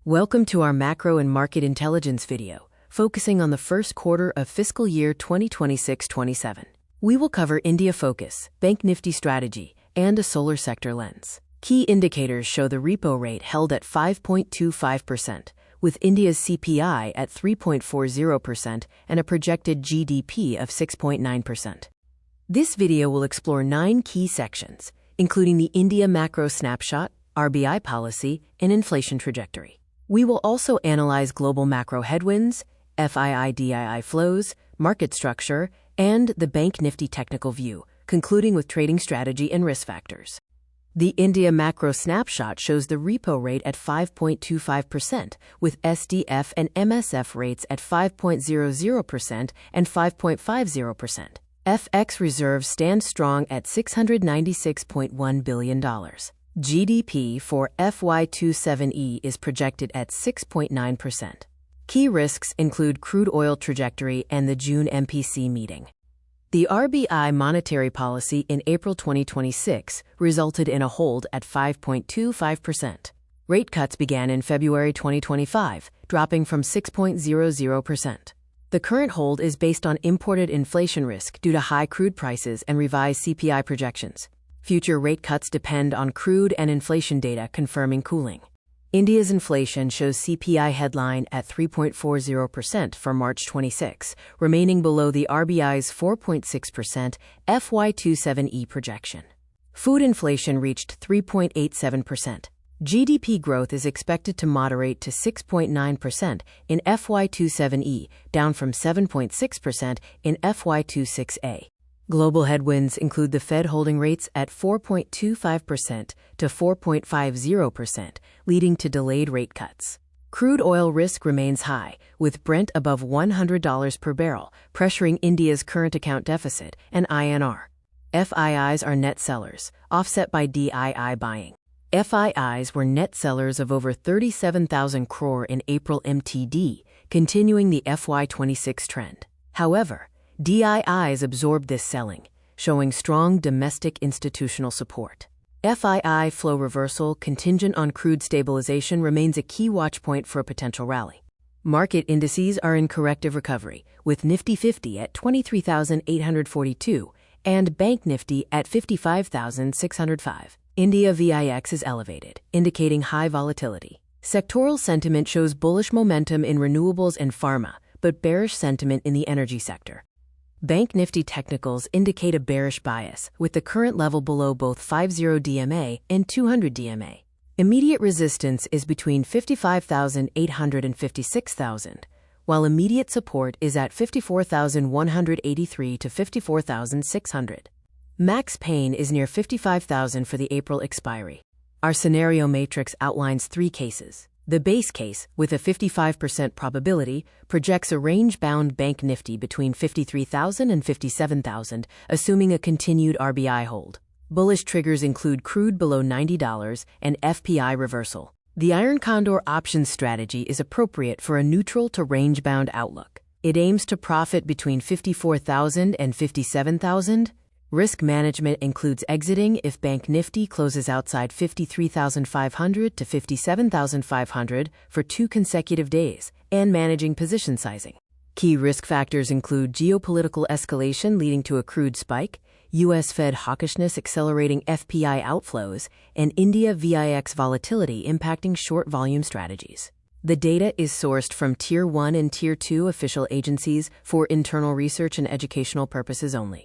Welcome to our macro and market intelligence video, focusing on the first quarter of fiscal year 2026-27. We will cover India focus, Bank Nifty strategy, and a solar sector lens. Key indicators show the repo rate held at 5.25%, with India's CPI at 3.40% and a projected GDP of 6.9%. This video will explore 9 key sections, including the India macro snapshot, RBI policy, and inflation trajectory. We will also analyze global macro headwinds, FII-DII flows, market structure, and the Bank Nifty technical view, concluding with trading strategy and risk factors. The India macro snapshot shows the repo rate at 5.25%, with SDF and MSF rates at 5.00% and 5.50%. FX reserves stand strong at $696.1 billion. GDP for FY27E is projected at 6.9%. Key risks include crude oil trajectory and the June MPC meeting. The RBI monetary policy in April 2026 resulted in a hold at 5.25%. Rate cuts began in February 2025, dropping from 6.00%. The current hold is based on imported inflation risk due to high crude prices and revised CPI projections. Future rate cuts depend on crude and inflation data confirming cooling. India's inflation shows CPI headline at 3.40% for March 26, remaining below the RBI's 4.6% FY27E projection. Food inflation reached 3.87%. GDP growth is expected to moderate to 6.9% in FY27E, down from 7.6% in FY26A. Global headwinds include the Fed holding rates at 4.25% to 4.50%, leading to delayed rate cuts. Crude oil risk remains high, with Brent above $100 per barrel, pressuring India's current account deficit and INR. FIIs are net sellers, offset by DII buying. FIIs were net sellers of over 37,000 crore in April MTD, continuing the FY26 trend. However, DIIs absorbed this selling, showing strong domestic institutional support. FII flow reversal contingent on crude stabilization remains a key watchpoint for a potential rally. Market indices are in corrective recovery, with Nifty 50 at 23,842 and Bank Nifty at 55,605. India VIX is elevated, indicating high volatility. Sectoral sentiment shows bullish momentum in renewables and pharma, but bearish sentiment in the energy sector. Bank Nifty technicals indicate a bearish bias, with the current level below both 50 DMA and 200 DMA. Immediate resistance is between 55,800 and 56,000, while immediate support is at 54,183 to 54,600. Max pain is near 55,000 for the April expiry. Our scenario matrix outlines 3 cases. The base case, with a 55% probability, projects a range-bound Bank Nifty between 53,000 and 57,000, assuming a continued RBI hold. Bullish triggers include crude below $90 and FPI reversal. The Iron Condor options strategy is appropriate for a neutral to range-bound outlook. It aims to profit between 54,000 and 57,000. Risk management includes exiting if Bank Nifty closes outside 53,500 to 57,500 for 2 consecutive days, and managing position sizing. Key risk factors include geopolitical escalation leading to a crude spike, U.S. Fed hawkishness accelerating FPI outflows, and India VIX volatility impacting short volume strategies. The data is sourced from Tier 1 and Tier 2 official agencies for internal research and educational purposes only.